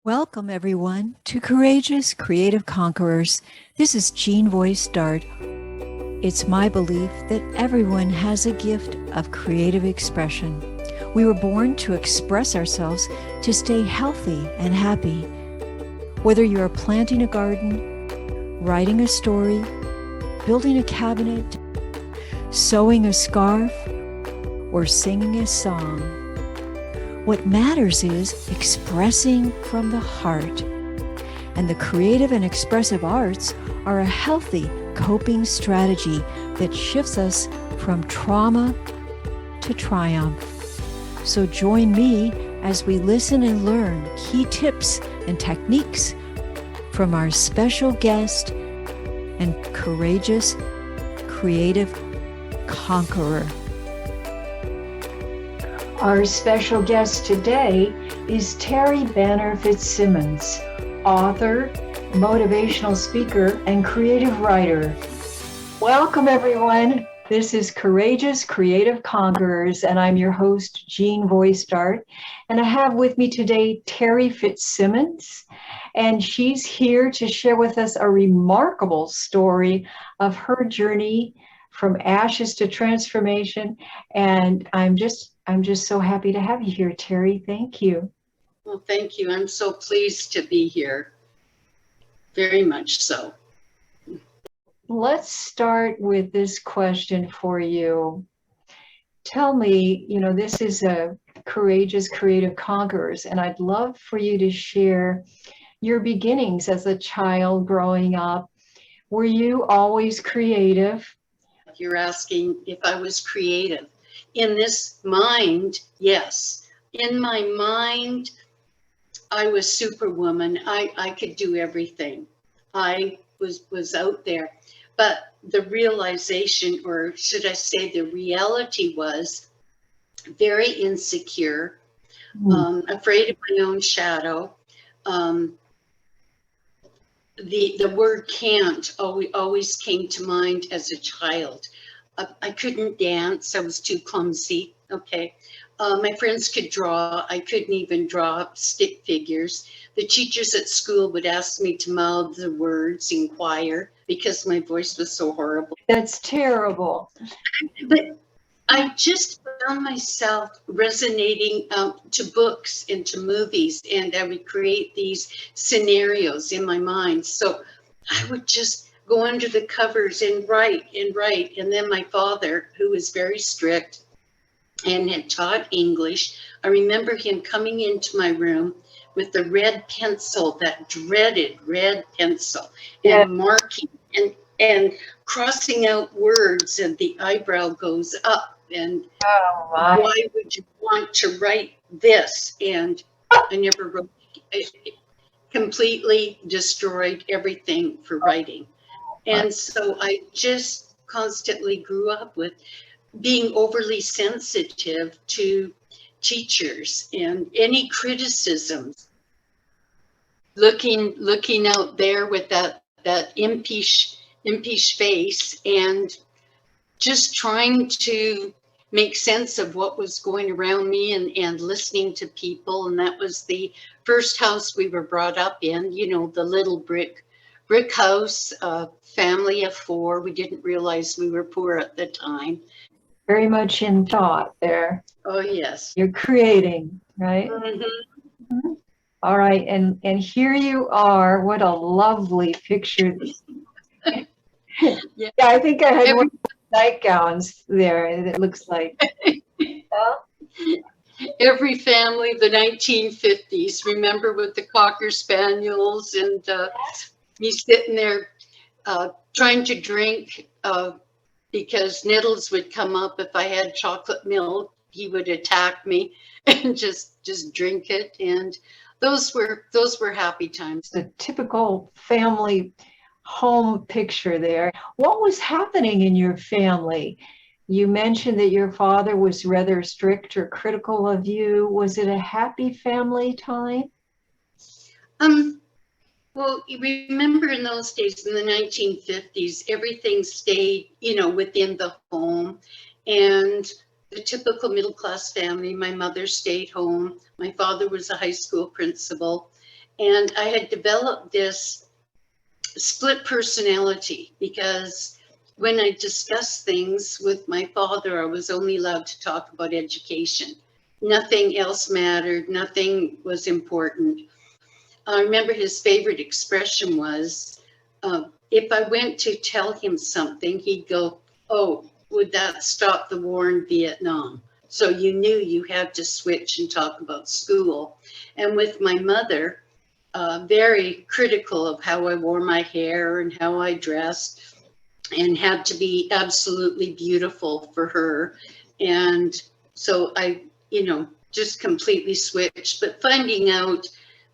Welcome, everyone, to Courageous Creative Conquerors. This is Jean Voice Dart. It's my belief that everyone has a gift of creative expression. We were born to express ourselves to stay healthy and happy. Whether you are planting a garden, writing a story, building a cabinet, sewing a scarf, or singing a song, what matters is expressing from the heart. And the creative and expressive arts are a healthy coping strategy that shifts us from trauma to triumph. So join me as we listen and learn key tips and techniques from our special guest and courageous creative conqueror. Our special guest today is Terri Banner Fitzsimmons, author, motivational speaker, and creative writer. Welcome, everyone. This is Courageous Creative Conquerors, and I'm your host, Jean Voice Dart. And I have with me today Terri Fitzsimmons, and she's here to share with us a remarkable story of her journey from ashes to transformation. And I'm just so happy to have you here, Terri. Thank you. Well, thank you. I'm so pleased to be here. Very much so. Let's start with this question for you. Tell me, this is a Courageous Creative Conquerors, and I'd love for you to share your beginnings as a child growing up. Were you always creative? You're asking if I was creative. In this mind, yes. In my mind, I was Superwoman. I could do everything. I was out there. But the realization, or should I say the reality, was very insecure, afraid of my own shadow. The word can't always came to mind as a child. I couldn't dance. I was too clumsy. Okay. My friends could draw. I couldn't even draw stick figures. The teachers at school would ask me to mouth the words in choir because my voice was so horrible. That's terrible. But I just found myself resonating to books and to movies, and I would create these scenarios in my mind. So I would just go under the covers and write. And then my father, who was very strict and had taught English, I remember him coming into my room with the red pencil, that dreaded red pencil, and marking and crossing out words, and the eyebrow goes up. And why would you want to write this? And I never wrote. It completely destroyed everything for writing. And so I just constantly grew up with being overly sensitive to teachers and any criticisms. Looking out there with that impish face, and just trying to make sense of what was going around me, and listening to people. And that was the first house we were brought up in, the little brick house, family of 4. We didn't realize we were poor at the time. Very much in thought there. Oh, yes. You're creating, right? Mm-hmm. Mm-hmm. All right. And here you are. What a lovely picture. Yeah, I think I had one of the nightgowns there. It looks like. Every family of the 1950s, remember, with the Cocker Spaniels, and me sitting there trying to drink because Nettles would come up. If I had chocolate milk, he would attack me and just drink it. And those were happy times. The typical family home picture there. What was happening in your family? You mentioned that your father was rather strict or critical of you. Was it a happy family time? Well, you remember in those days, in the 1950s, everything stayed, within the home. And the typical middle-class family, my mother stayed home. My father was a high school principal. And I had developed this split personality because when I discussed things with my father, I was only allowed to talk about education. Nothing else mattered. Nothing was important. I remember his favorite expression was, if I went to tell him something, he'd go, "Oh, would that stop the war in Vietnam?" So you knew you had to switch and talk about school. And with my mother, very critical of how I wore my hair and how I dressed, and had to be absolutely beautiful for her. And so I, just completely switched. But finding out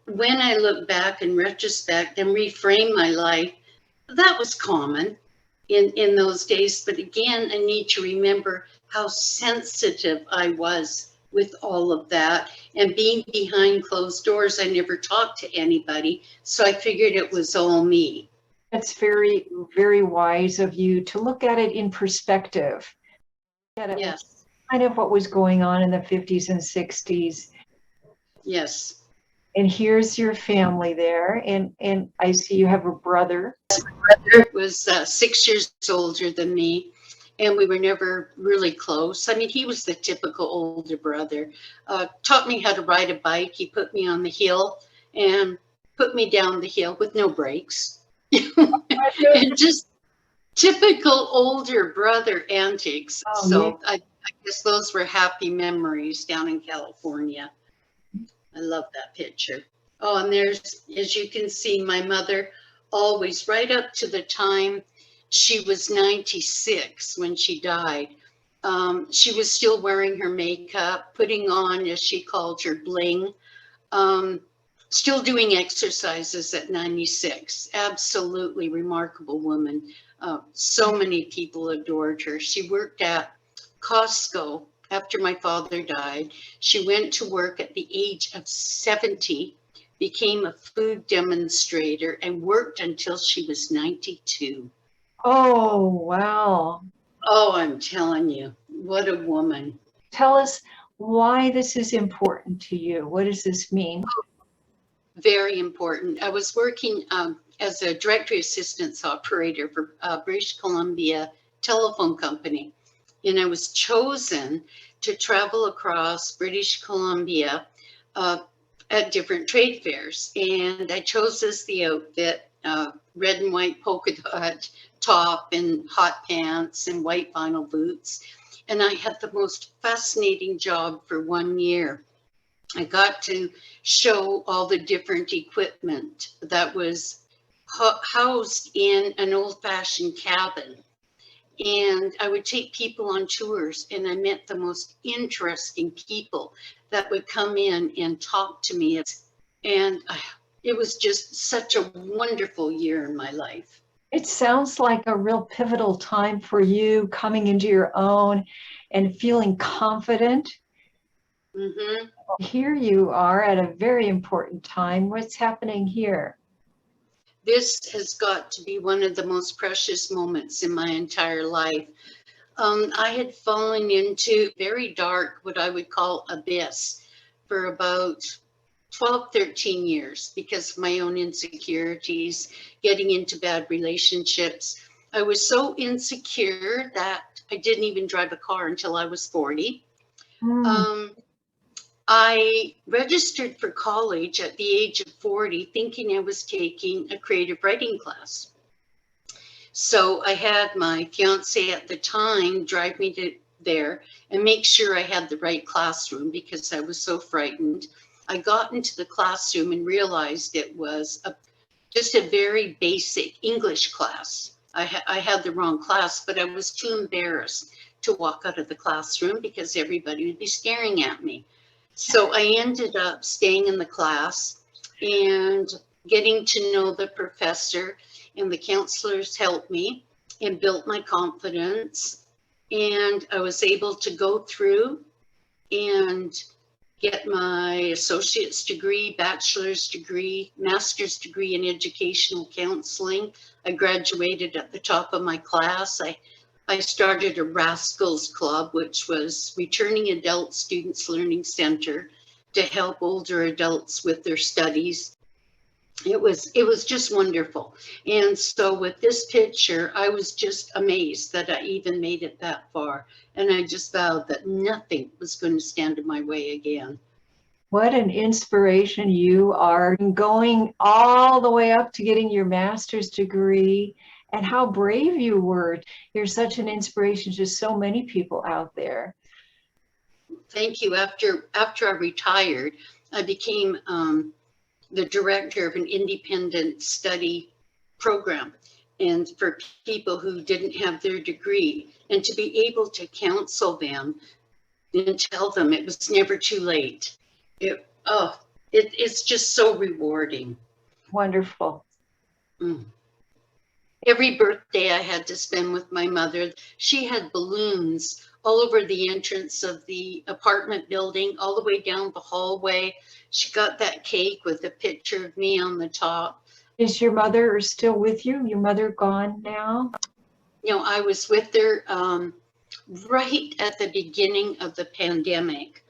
when I look back in retrospect and reframe my life, that was common in those days. But again, I need to remember how sensitive I was with all of that. And being behind closed doors, I never talked to anybody. So I figured it was all me. It's very, very wise of you to look at it in perspective. Yes. Kind of what was going on in the 50s and 60s. Yes. And here's your family there. And I see you have a brother. My brother was 6 years older than me, and we were never really close. I mean, he was the typical older brother. Taught me how to ride a bike. He put me on the hill and put me down the hill with no brakes. And just typical older brother antics. Oh, so yeah. I guess those were happy memories down in California. I love that picture. Oh, and there's, as you can see, my mother always, right up to the time she was 96 when she died, she was still wearing her makeup, putting on, as she called her, bling, still doing exercises at 96. Absolutely remarkable woman. So many people adored her. She worked at Costco after my father died. She went to work at the age of 70, became a food demonstrator, and worked until she was 92. Oh, wow. Oh, I'm telling you, what a woman. Tell us why this is important to you. What does this mean? Very important. I was working as a directory assistance operator for British Columbia Telephone Company, and I was chosen to travel across British Columbia at different trade fairs. And I chose as the outfit, red and white polka dot top and hot pants and white vinyl boots. And I had the most fascinating job for 1 year. I got to show all the different equipment that was housed in an old-fashioned cabin. And I would take people on tours, and I met the most interesting people that would come in and talk to me. And it was just such a wonderful year in my life. It sounds like a real pivotal time for you, coming into your own and feeling confident. Mm-hmm. Here you are at a very important time. What's happening here? This has got to be one of the most precious moments in my entire life. I had fallen into very dark, what I would call abyss, for about 12, 13 years because of my own insecurities, getting into bad relationships. I was so insecure that I didn't even drive a car until I was 40. I registered for college at the age of 40, thinking I was taking a creative writing class. So I had my fiance at the time drive me to there and make sure I had the right classroom because I was so frightened. I got into the classroom and realized it was just a very basic English class. I had the wrong class, but I was too embarrassed to walk out of the classroom because everybody would be staring at me. So I ended up staying in the class and getting to know the professor, and the counselors helped me and built my confidence. And I was able to go through and get my associate's degree, bachelor's degree, master's degree in educational counseling. I graduated at the top of my class. I started a Rascals Club, which was Returning Adult Students Learning Center, to help older adults with their studies. it was just wonderful. And so with this picture, I was just amazed that I even made it that far. And I just vowed that nothing was going to stand in my way again. What an inspiration you are, going all the way up to getting your master's degree, and how brave you were. You're such an inspiration to so many people out there. Thank you. After I retired, I became the director of an independent study program, and for people who didn't have their degree, and to be able to counsel them and tell them it was never too late. It's just so rewarding. Wonderful. Mm. Every birthday I had to spend with my mother, she had balloons all over the entrance of the apartment building, all the way down the hallway. She got that cake with a picture of me on the top. Is your mother still with you? Your mother gone now? I was with her right at the beginning of the pandemic.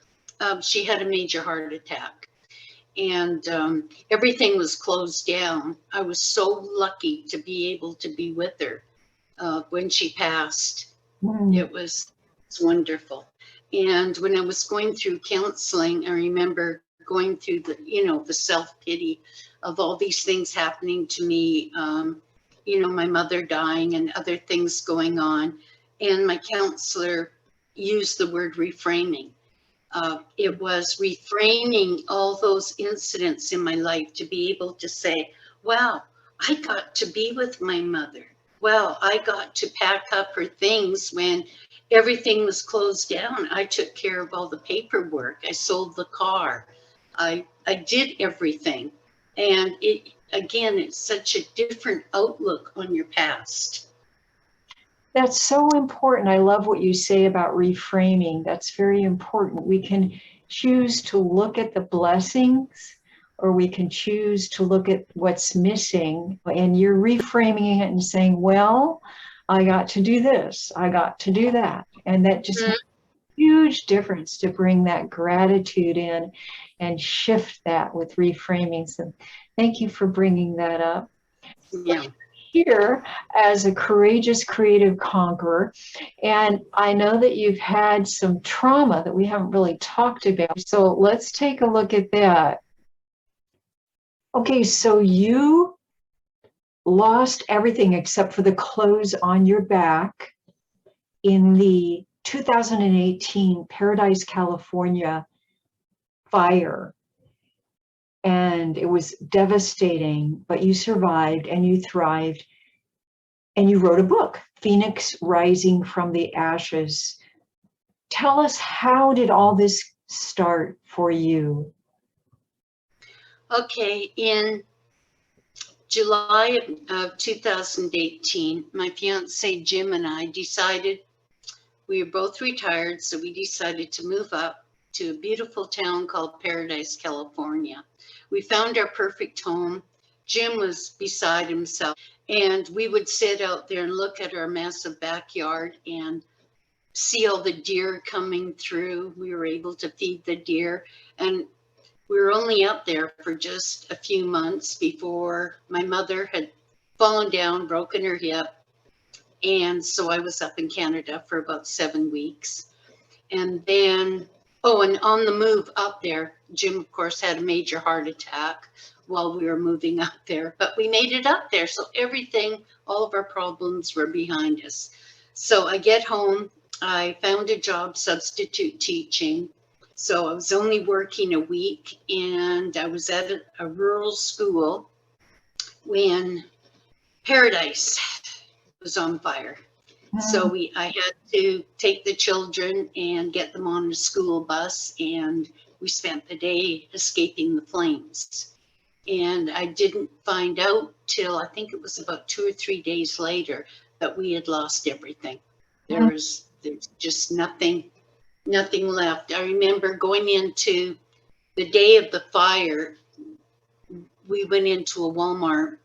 She had a major heart attack, and everything was closed down. I was so lucky to be able to be with her when she passed. It's wonderful. And when I was going through counseling, I remember going through the self-pity of all these things happening to me, my mother dying and other things going on. And my counselor used the word reframing. It was reframing all those incidents in my life to be able to say, wow, I got to be with my mother. Well, I got to pack up her things when everything was closed down. I took care of all the paperwork. I sold the car. I did everything. And it's such a different outlook on your past. That's so important. I love what you say about reframing. That's very important. We can choose to look at the blessings, or we can choose to look at what's missing. And you're reframing it and saying, well, I got to do this, I got to do that. And that just makes a huge difference to bring that gratitude in and shift that with reframing. So thank you for bringing that up. Yeah. Here as a courageous creative conqueror, and I know that you've had some trauma that we haven't really talked about, so let's take a look at that. Okay, so you lost everything except for the clothes on your back in the 2018 Paradise, California fire. And it was devastating, but you survived and you thrived. And you wrote a book, Phoenix Rising from the Ashes. Tell us, how did all this start for you? Okay, in July of 2018, my fiance Jim and I decided, we were both retired, so we decided to move up to a beautiful town called Paradise, California. We found our perfect home. Jim was beside himself, and we would sit out there and look at our massive backyard and see all the deer coming through. We were able to feed the deer, and we were only up there for just a few months before my mother had fallen down, broken her hip. And so I was up in Canada for about 7 weeks. And then, and on the move up there, Jim, of course, had a major heart attack while we were moving up there, but we made it up there. So everything, all of our problems were behind us. So I get home, I found a job substitute teaching. So I was only working a week, and I was at a rural school when Paradise was on fire. So I had to take the children and get them on a school bus, and we spent the day escaping the flames. And I didn't find out till I think it was about 2 or 3 days later that we had lost everything. There's just nothing left. I remember going into the day of the fire, we went into a Walmart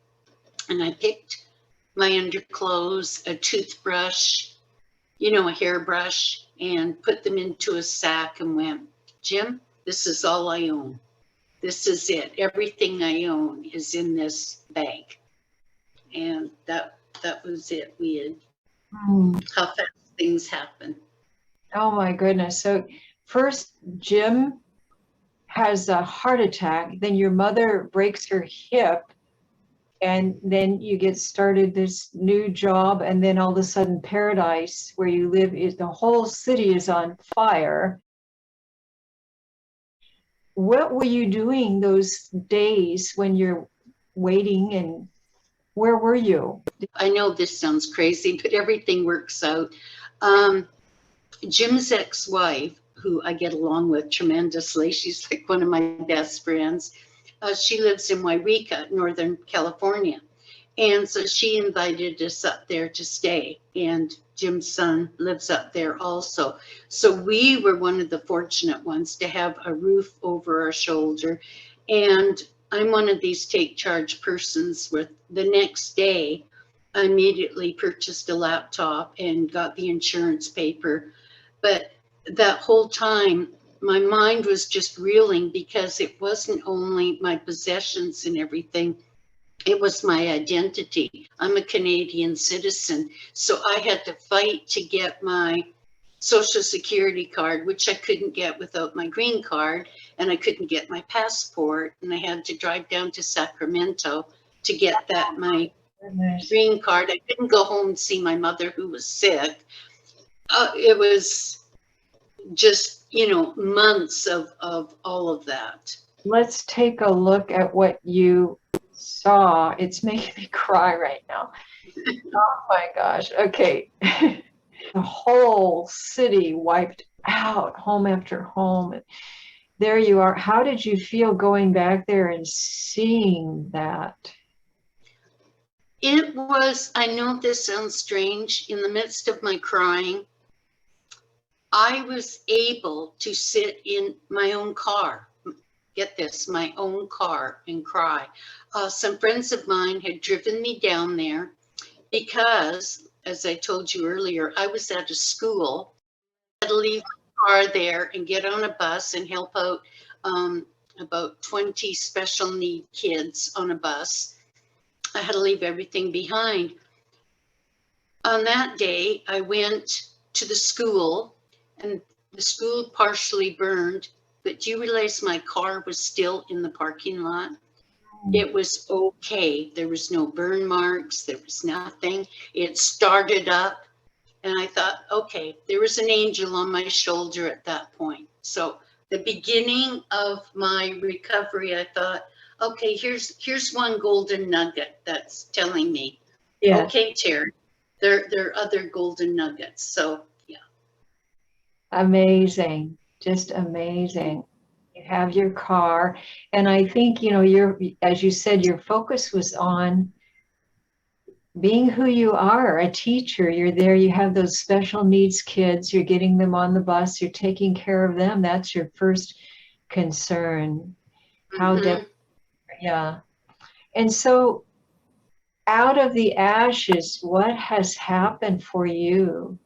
and I picked my underclothes, a toothbrush, a hairbrush, and put them into a sack and went, Jim, this is all I own. This is it. Everything I own is in this bag. And that was it. We had how fast things happen. Oh my goodness. So first Jim has a heart attack, then your mother breaks her hip, and then you get started this new job, and then all of a sudden Paradise, where you live, is the whole city is on fire. What were you doing those days when you're waiting, and where were you? I know this sounds crazy, but everything works out. Jim's ex-wife, who I get along with tremendously, she's like one of my best friends. She lives in Wairika, Northern California. And so she invited us up there to stay. And Jim's son lives up there also. So we were one of the fortunate ones to have a roof over our shoulder. And I'm one of these take charge persons where the next day I immediately purchased a laptop and got the insurance paper. But that whole time, my mind was just reeling because it wasn't only my possessions and everything, it was my identity. I'm a Canadian citizen, so I had to fight to get my Social Security card, which I couldn't get without my green card, and I couldn't get my passport, and I had to drive down to Sacramento to get that, my green card. I couldn't go home and see my mother who was sick. It was just, months of all of that. Let's take a look at what you saw. It's making me cry right now. Oh my gosh. Okay. The whole city wiped out, home after home. There you are. How did you feel going back there and seeing that? It was, I know this sounds strange, in the midst of my crying, I was able to sit in my own car, get this, my own car, and cry. Some friends of mine had driven me down there because, as I told you earlier, I was at a school. I had to leave my car there and get on a bus and help out about 20 special need kids on a bus. I had to leave everything behind. On that day, I went to the school, and the school partially burned, but do you realize my car was still in the parking lot? It was okay. There was no burn marks. There was nothing. It started up, and I thought, okay, there was an angel on my shoulder at that point. So the beginning of my recovery, I thought, okay, here's one golden nugget that's telling me, Yeah. okay, Terri, there are other golden nuggets. So yeah. Amazing. Just amazing. You have your car, and I think, you're, as you said, your focus was on being who you are, a teacher. You're there, you have those special needs kids, you're getting them on the bus, you're taking care of them. That's your first concern. How yeah. And so out of the ashes, what has happened for you?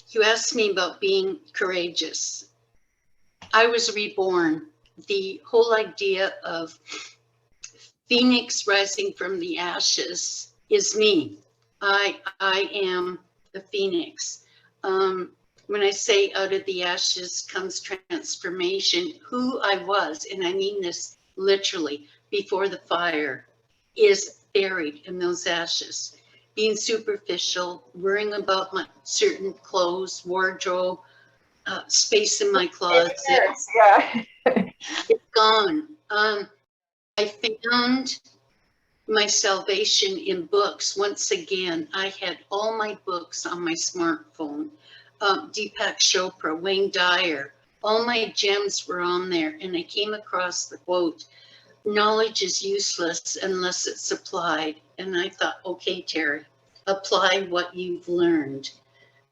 You asked me about being courageous. I was reborn. The whole idea of Phoenix rising from the ashes is me. I am the Phoenix. When I say out of the ashes comes transformation, who I was, and I mean this literally, before the fire, is buried in those ashes. Being superficial, worrying about my certain clothes, wardrobe, space in my closet. Yeah. It's gone. I found my salvation in books. Once again, I had all my books on my smartphone. Deepak Chopra, Wayne Dyer, all my gems were on there. And I came across the quote, knowledge is useless unless it's applied. And I thought, okay, Terri, apply what you've learned.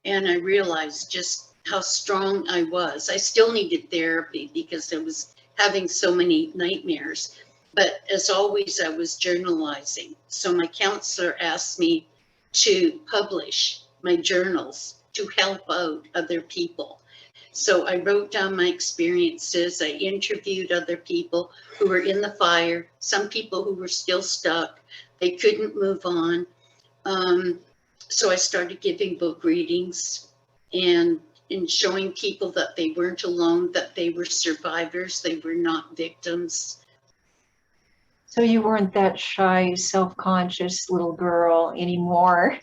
And I realized just how strong I was. I still needed therapy because I was having so many nightmares. But as always, I was journalizing. So my counselor asked me to publish my journals to help out other people. So I wrote down my experiences. I interviewed other people who were in the fire, some people who were still stuck. They couldn't move on. So I started giving book readings and showing people that they weren't alone, that they were survivors, they were not victims. So you weren't that shy, self-conscious little girl anymore.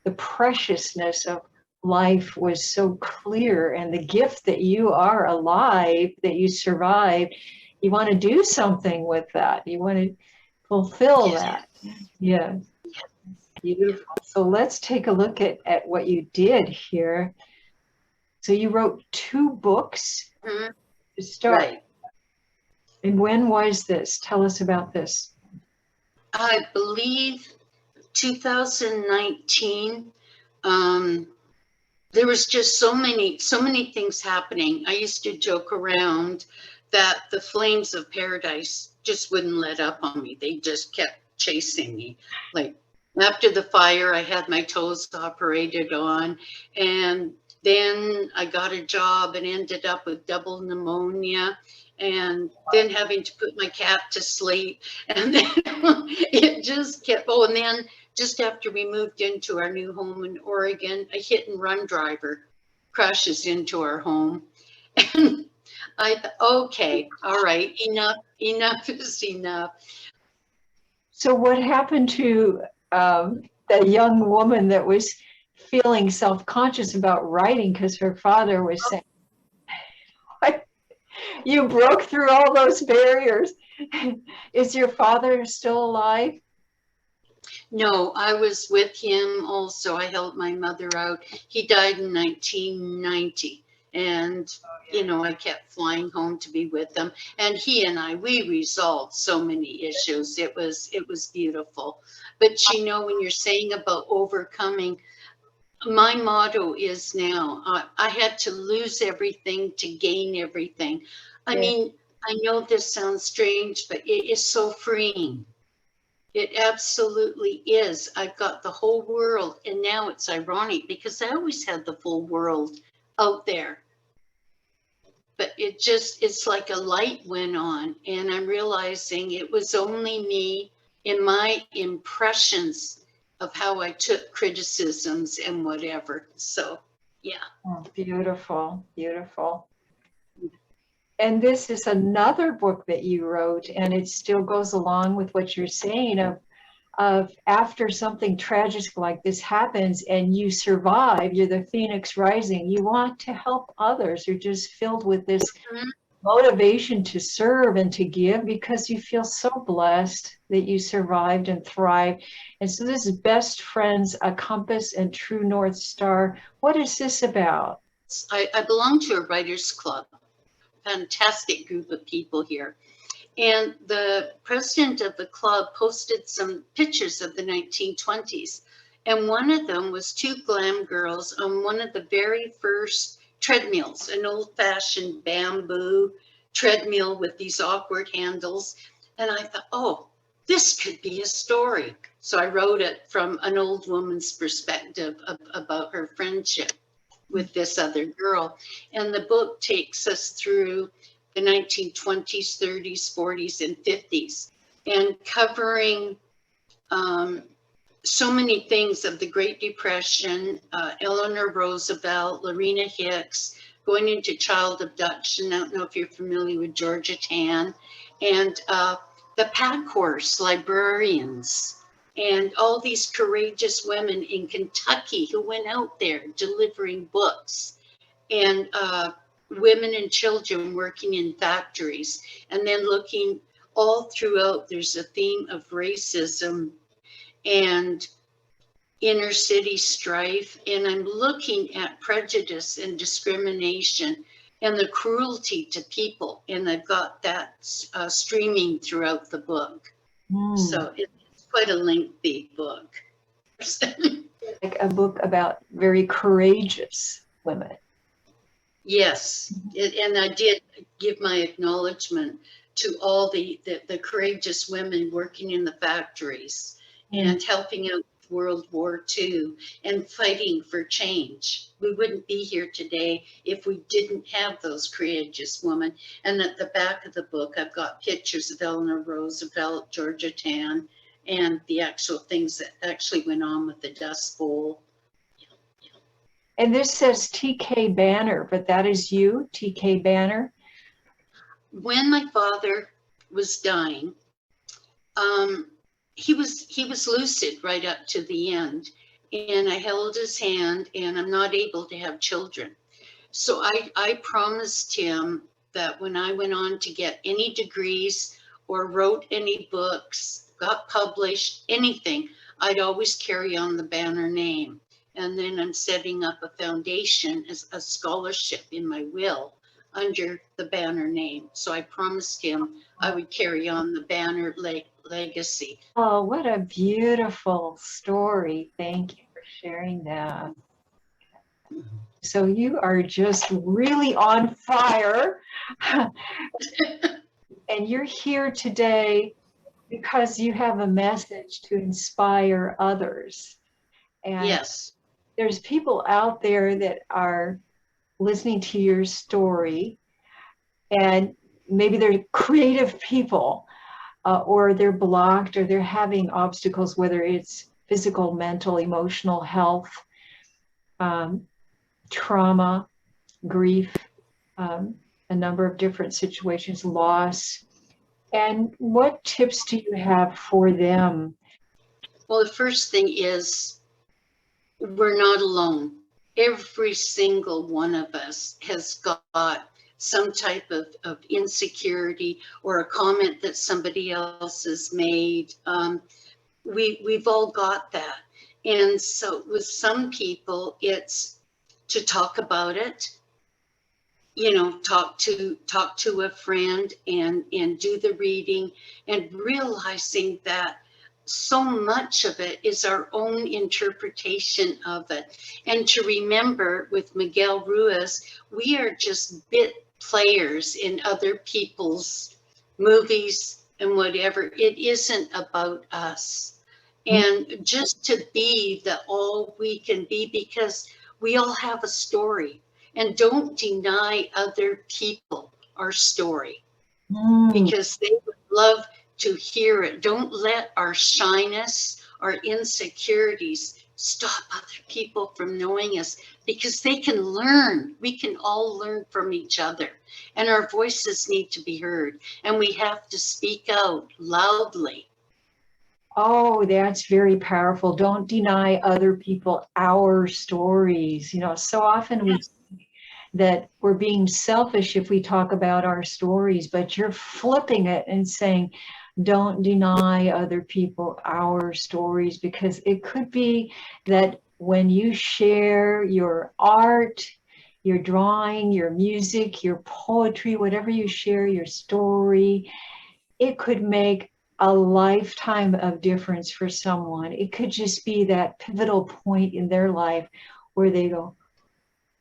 The preciousness of life was so clear, and the gift that you are alive, that you survived. You want to do something with that. You want to fulfill that. Yeah. Beautiful. So let's take a look at what you did here. So you wrote 2 books to start. Right. And when was this? Tell us about this. I believe 2019. There was just so many things happening. I used to joke around that the flames of paradise just wouldn't let up on me. They just kept chasing me. Like after the fire, I had my toes operated on, and then I got a job and ended up with double pneumonia, and then having to put my cat to sleep. And then it just kept, oh, and then just after we moved into our new home in Oregon, a hit and run driver crashes into our home. And I thought, okay, all right, enough is enough. So what happened to that young woman that was feeling self-conscious about writing because her father was saying, you broke through all those barriers. Is your father still alive? No, I was with him also. I helped my mother out. He died in 1990. And, you know, I kept flying home to be with him. And he and I, we resolved so many issues. It was beautiful. But, you know, when you're saying about overcoming, my motto is now, I had to lose everything to gain everything. I mean, I know this sounds strange, but it is so freeing. It absolutely is. I've got the whole world, and now it's ironic because I always had the full world out there. But it's like a light went on, and I'm realizing it was only me in my impressions of how I took criticisms and whatever. So, yeah. Oh, beautiful, beautiful. And this is another book that you wrote, and it still goes along with what you're saying of after something tragic like this happens and you survive, you're the phoenix rising, you want to help others. You're just filled with this motivation to serve and to give because you feel so blessed that you survived and thrived. And so this is Best Friends, A Compass and True North Star. What is this about? I belong to a writers club, fantastic group of people here. And the president of the club posted some pictures of the 1920s. And one of them was 2 glam girls on one of the very first treadmills, an old-fashioned bamboo treadmill with these awkward handles. And I thought, oh, this could be a story. So I wrote it from an old woman's perspective about her friendship with this other girl. And the book takes us through the 1920s, 30s, 40s, and 50s, and covering so many things of the Great Depression, Eleanor Roosevelt, Lorena Hicks, going into child abduction. I don't know if you're familiar with Georgia Tann, and the pack horse librarians, and all these courageous women in Kentucky who went out there delivering books, and women and children working in factories. And then looking all throughout, there's a theme of racism and inner city strife. And I'm looking at prejudice and discrimination and the cruelty to people. And I've got that streaming throughout the book. So it's quite a lengthy book. Like a book about very courageous women. Yes, and I did give my acknowledgement to all the courageous women working in the factories and helping out World War II and fighting for change. We wouldn't be here today if we didn't have those courageous women. And at the back of the book, I've got pictures of Eleanor Roosevelt, Georgia Tann, and the actual things that actually went on with the Dust Bowl. And this says T.K. Banner, but that is you, T.K. Banner? When my father was dying, he was lucid right up to the end, and I held his hand, and I'm not able to have children. So I promised him that when I went on to get any degrees or wrote any books, got published, anything, I'd always carry on the Banner name. And then I'm setting up a foundation as a scholarship in my will under the Banner name. So I promised him I would carry on the Banner legacy. Oh, what a beautiful story. Thank you for sharing that. So you are just really on fire. And you're here today because you have a message to inspire others. And yes. There's people out there that are listening to your story, and maybe they're creative people, or they're blocked, or they're having obstacles, whether it's physical, mental, emotional health, trauma, grief, a number of different situations, loss. And what tips do you have for them? Well, the first thing is we're not alone. Every single one of us has got some type of insecurity or a comment that somebody else has made. We've all got that. And so with some people, it's to talk about it, talk to a friend and do the reading, and realizing that so much of it is our own interpretation of it. And to remember, with Miguel Ruiz, we are just bit players in other people's movies and whatever. It isn't about us. And just to be the all we can be, because we all have a story. And don't deny other people our story, because they would love to hear it. Don't let our shyness, our insecurities stop other people from knowing us, because they can learn. We can all learn from each other, and our voices need to be heard, and we have to speak out loudly. Oh, that's very powerful. Don't deny other people our stories. So often we think that we're being selfish if we talk about our stories, but you're flipping it and saying, don't deny other people our stories, because it could be that when you share your art, your drawing, your music, your poetry, whatever you share, your story, it could make a lifetime of difference for someone. It could just be that pivotal point in their life where they go,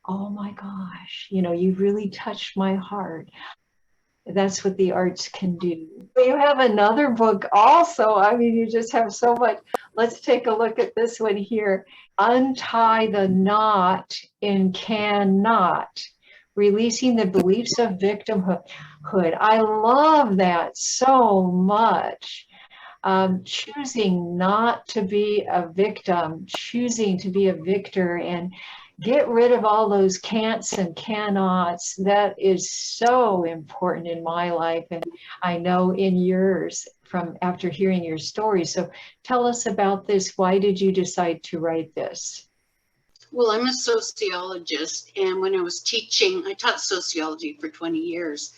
oh my gosh, you really touched my heart. That's what the arts can do. You have another book also. I mean, you just have so much. Let's take a look at this one here. Untie the Knot in Cannot. Releasing the Beliefs of Victimhood. I love that so much. Choosing not to be a victim, choosing to be a victor, and get rid of all those can'ts and cannots. That is so important in my life, and I know in yours from after hearing your story. So tell us about this. Why did you decide to write this? Well, I'm a sociologist, and when I was teaching, I taught sociology for 20 years,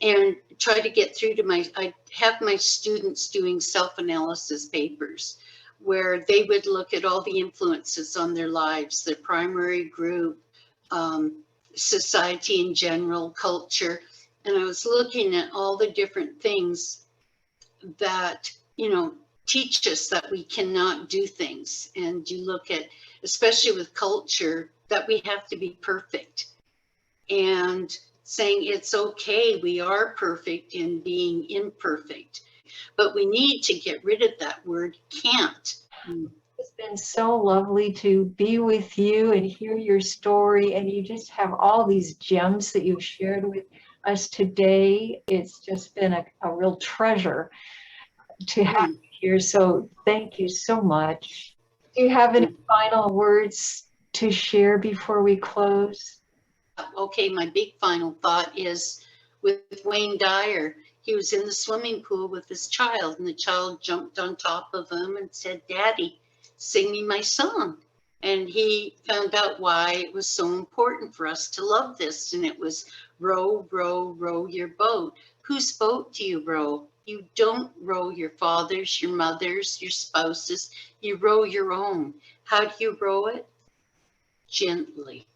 and try to get through to I have my students doing self-analysis papers where they would look at all the influences on their lives, their primary group, society in general, culture. And I was looking at all the different things that, teach us that we cannot do things. And you look at, especially with culture, that we have to be perfect. And saying it's okay, we are perfect in being imperfect. But we need to get rid of that word can't. It's been so lovely to be with you and hear your story. And you just have all these gems that you've shared with us today. It's just been a real treasure to have you here. So thank you so much. Do you have any final words to share before we close? Okay, my big final thought is with Wayne Dyer. He was in the swimming pool with his child, and the child jumped on top of him and said, "Daddy, sing me my song." And he found out why it was so important for us to love this. And it was row, row, row your boat. Whose boat do you row? You don't row your father's, your mother's, your spouse's. You row your own. How do you row it? Gently.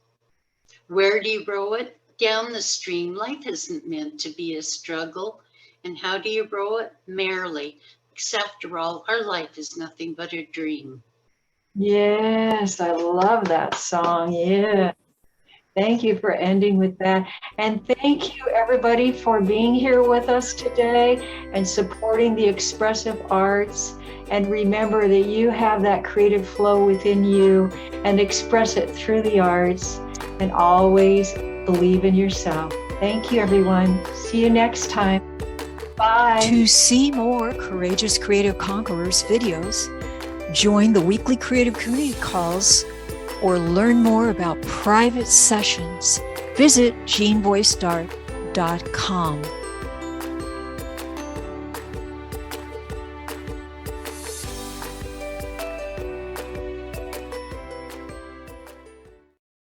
Where do you row it? Down the stream. Life isn't meant to be a struggle. And how do you row it? Merrily. Because after all, our life is nothing but a dream. Yes, I love that song. Yeah. Thank you for ending with that. And thank you, everybody, for being here with us today and supporting the expressive arts. And remember that you have that creative flow within you, and express it through the arts, and always believe in yourself. Thank you, everyone. See you next time. Bye. To see more Courageous Creative Conquerors videos, join the weekly creative community calls, or learn more about private sessions, visit jeanvoicedart.com.